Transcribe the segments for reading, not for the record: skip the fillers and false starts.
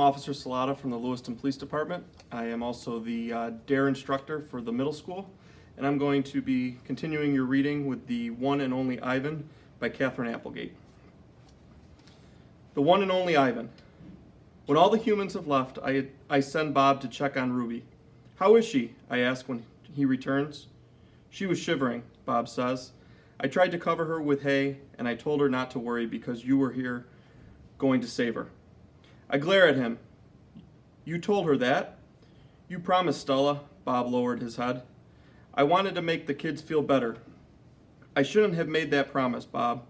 Officer Salata from the Lewiston Police Department. I am also the DARE instructor for the middle school, and I'm going to be continuing your reading with The One and Only Ivan by Katherine Applegate. The One and Only Ivan. When all the humans have left, I send Bob to check on Ruby. How is she? I ask when he returns. She was shivering, Bob says. I tried to cover her with hay, and I told her not to worry because you were here going to save her. I glare at him. You told her that? You promised, Stella. Bob lowered his head. I wanted to make the kids feel better. I shouldn't have made that promise, Bob.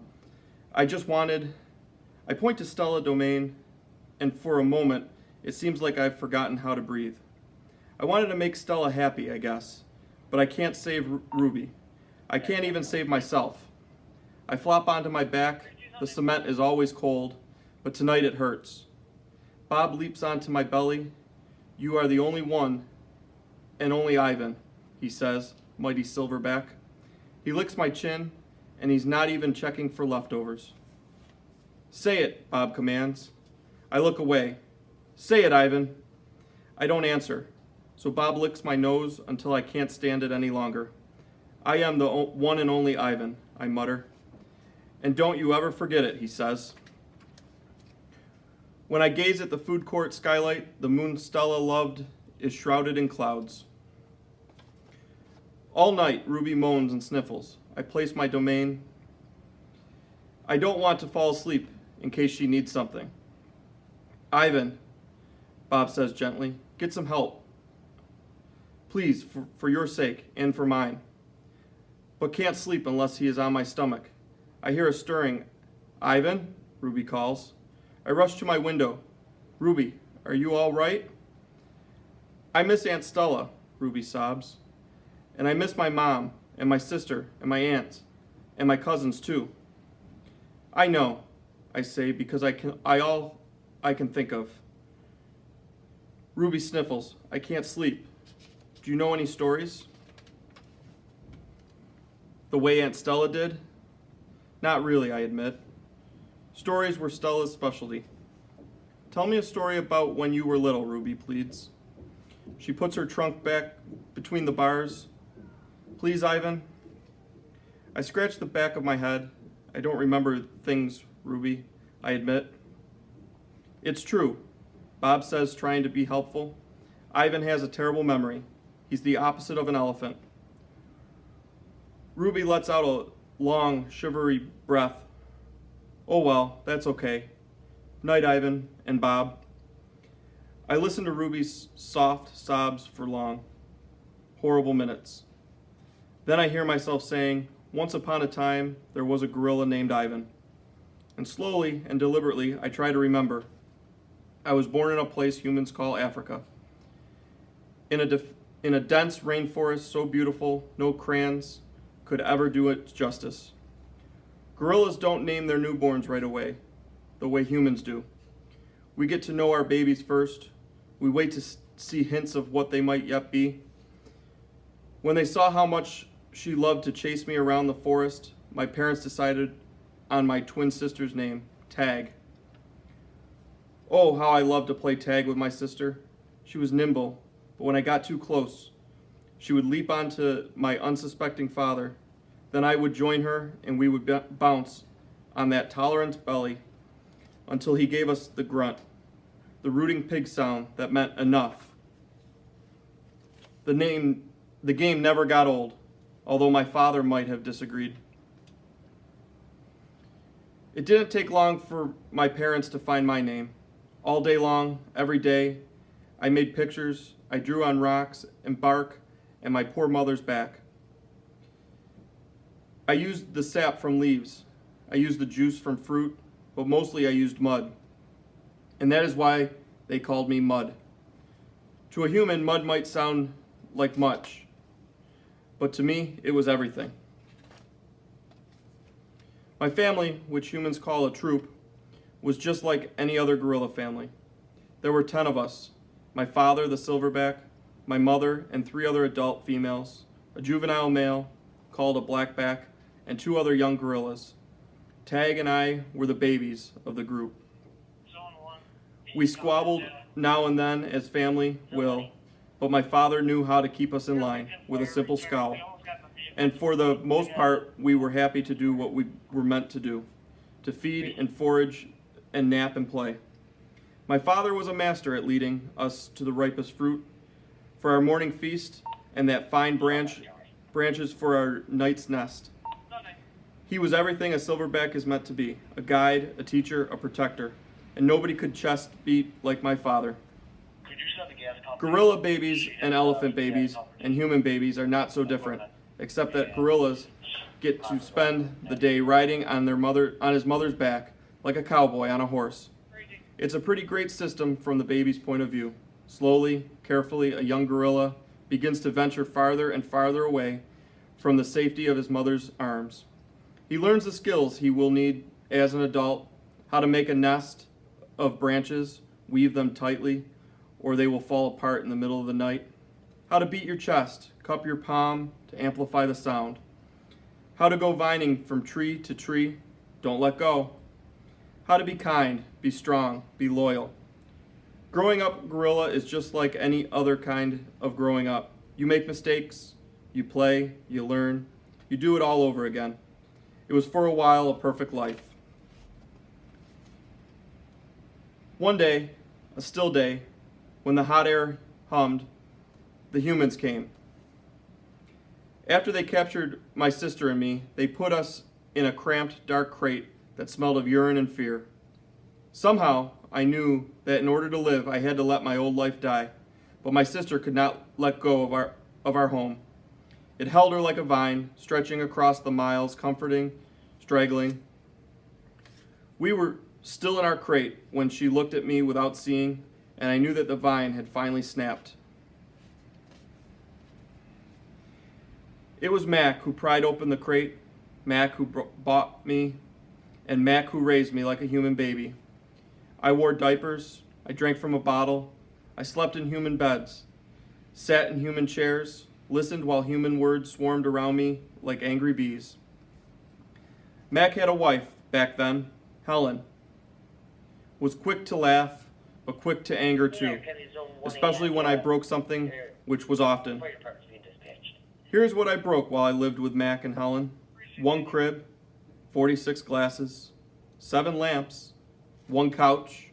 I point to Stella Domain, and for a moment, it seems like I've forgotten how to breathe. I wanted to make Stella happy, I guess, but I can't save Ruby. I can't even save myself. I flop onto my back. The cement is always cold, but tonight it hurts. Bob leaps onto my belly. You are the only one and only Ivan, he says, mighty silverback. He licks my chin, and he's not even checking for leftovers. Say it, Bob commands. I look away. Say it, Ivan. I don't answer, so Bob licks my nose until I can't stand it any longer. I am the one and only Ivan, I mutter. And don't you ever forget it, he says. When I gaze at the food court skylight, the moon Stella loved is shrouded in clouds. All night, Ruby moans and sniffles. I place my domain. I don't want to fall asleep in case she needs something. Ivan, Bob says gently, get some help. Please, for your sake and for mine. But can't sleep unless he is on my stomach. I hear a stirring. Ivan, Ruby calls. I rush to my window. Ruby, are you all right? I miss Aunt Stella, Ruby sobs. And I miss my mom and my sister and my aunt and my cousins too. I know, I say, because all I can think of. Ruby sniffles. I can't sleep. Do you know any stories? The way Aunt Stella did? Not really, I admit. Stories were Stella's specialty. Tell me a story about when you were little, Ruby pleads. She puts her trunk back between the bars. Please, Ivan? I scratch the back of my head. I don't remember things, Ruby, I admit. It's true, Bob says, trying to be helpful. Ivan has a terrible memory. He's the opposite of an elephant. Ruby lets out a long, shivery breath. Oh well, that's okay. Night, Ivan and Bob. I listen to Ruby's soft sobs for long, horrible minutes. Then I hear myself saying, once upon a time, there was a gorilla named Ivan. And slowly and deliberately, I try to remember. I was born in a place humans call Africa. In a dense rainforest so beautiful, no crayons could ever do it justice. Gorillas don't name their newborns right away, the way humans do. We get to know our babies first. We wait to see hints of what they might yet be. When they saw how much she loved to chase me around the forest, my parents decided on my twin sister's name, Tag. Oh, how I loved to play tag with my sister. She was nimble, but when I got too close, she would leap onto my unsuspecting father. Then I would join her, and we would bounce on that tolerant belly until he gave us the grunt, the rooting pig sound that meant enough. The game never got old, although my father might have disagreed. It didn't take long for my parents to find my name. All day long, every day, I made pictures, I drew on rocks and bark and my poor mother's back. I used the sap from leaves. I used the juice from fruit, but mostly I used mud. And that is why they called me Mud. To a human, mud might sound like much, but to me, it was everything. My family, which humans call a troop, was just like any other gorilla family. There were 10 of us. My father, the silverback, my mother, and 3 other adult females, a juvenile male called a blackback, and 2 other young gorillas. Tag and I were the babies of the group. We squabbled now and then, as family will, but my father knew how to keep us in line with a simple scowl. And for the most part, we were happy to do what we were meant to do, to feed and forage and nap and play. My father was a master at leading us to the ripest fruit for our morning feast and that fine branches for our night's nest. He was everything a silverback is meant to be, a guide, a teacher, a protector, and nobody could chest beat like my father. Gorilla babies and elephant babies and human babies are not so different, except that gorillas get to spend the day riding on his mother's back like a cowboy on a horse. It's a pretty great system from the baby's point of view. Slowly, carefully, a young gorilla begins to venture farther and farther away from the safety of his mother's arms. He learns the skills he will need as an adult, how to make a nest of branches, weave them tightly, or they will fall apart in the middle of the night, how to beat your chest, cup your palm to amplify the sound, how to go vining from tree to tree, don't let go, how to be kind, be strong, be loyal. Growing up gorilla is just like any other kind of growing up. You make mistakes, you play, you learn, you do it all over again. It was for a while a perfect life. One day, a still day, when the hot air hummed, the humans came. After they captured my sister and me, they put us in a cramped, dark crate that smelled of urine and fear. Somehow, I knew that in order to live, I had to let my old life die, but my sister could not let go of our home. It held her like a vine, stretching across the miles, comforting, straggling. We were still in our crate when she looked at me without seeing, and I knew that the vine had finally snapped. It was Mac who pried open the crate, Mac who bought me, and Mac who raised me like a human baby. I wore diapers, I drank from a bottle, I slept in human beds, sat in human chairs, listened while human words swarmed around me like angry bees. Mac had a wife back then, Helen. Was quick to laugh, but quick to anger too, especially when I broke something, which was often. Here's what I broke while I lived with Mac and Helen. 1 crib, 46 glasses, 7 lamps, 1 couch,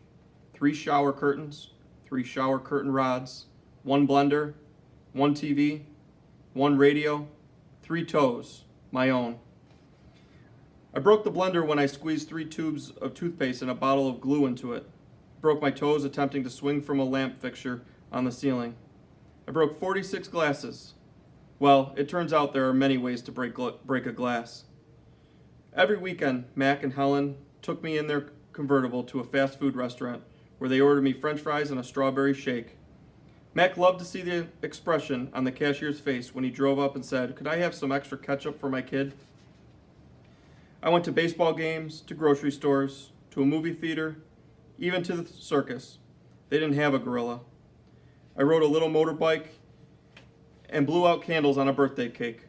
3 shower curtains, 3 shower curtain rods, 1 blender, 1 TV, 1 radio, 3 toes, my own. I broke the blender when I squeezed 3 tubes of toothpaste and a bottle of glue into it. Broke my toes attempting to swing from a lamp fixture on the ceiling. I broke 46 glasses. Well, it turns out there are many ways to break a glass. Every weekend, Mac and Helen took me in their convertible to a fast food restaurant where they ordered me french fries and a strawberry shake. Mac loved to see the expression on the cashier's face when he drove up and said, "Could I have some extra ketchup for my kid?" I went to baseball games, to grocery stores, to a movie theater, even to the circus. They didn't have a gorilla. I rode a little motorbike and blew out candles on a birthday cake.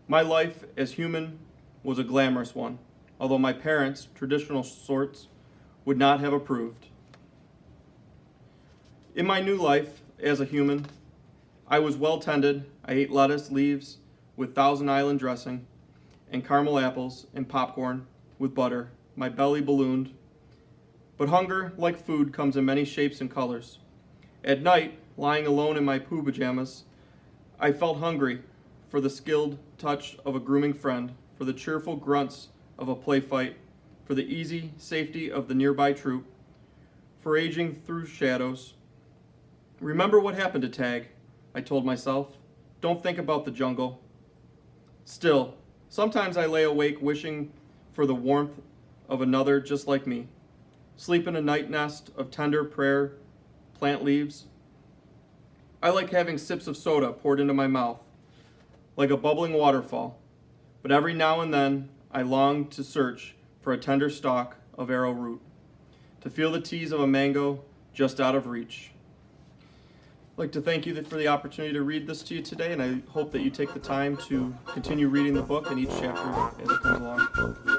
My life as human was a glamorous one, although my parents, traditional sorts, would not have approved. In my new life as a human, I was well tended. I ate lettuce leaves with Thousand Island dressing and caramel apples and popcorn with butter. My belly ballooned. But hunger, like food, comes in many shapes and colors. At night, lying alone in my poo pajamas, I felt hungry for the skilled touch of a grooming friend, for the cheerful grunts of a play fight, for the easy safety of the nearby troop, for aging through shadows. Remember what happened to Tag, I told myself. Don't think about the jungle. Still, sometimes I lay awake wishing for the warmth of another just like me. Sleep in a night nest of tender prayer plant leaves. I like having sips of soda poured into my mouth, like a bubbling waterfall. But every now and then, I long to search for a tender stalk of arrowroot, to feel the tease of a mango just out of reach. I'd like to thank you for the opportunity to read this to you today, and I hope that you take the time to continue reading the book and each chapter as it comes along.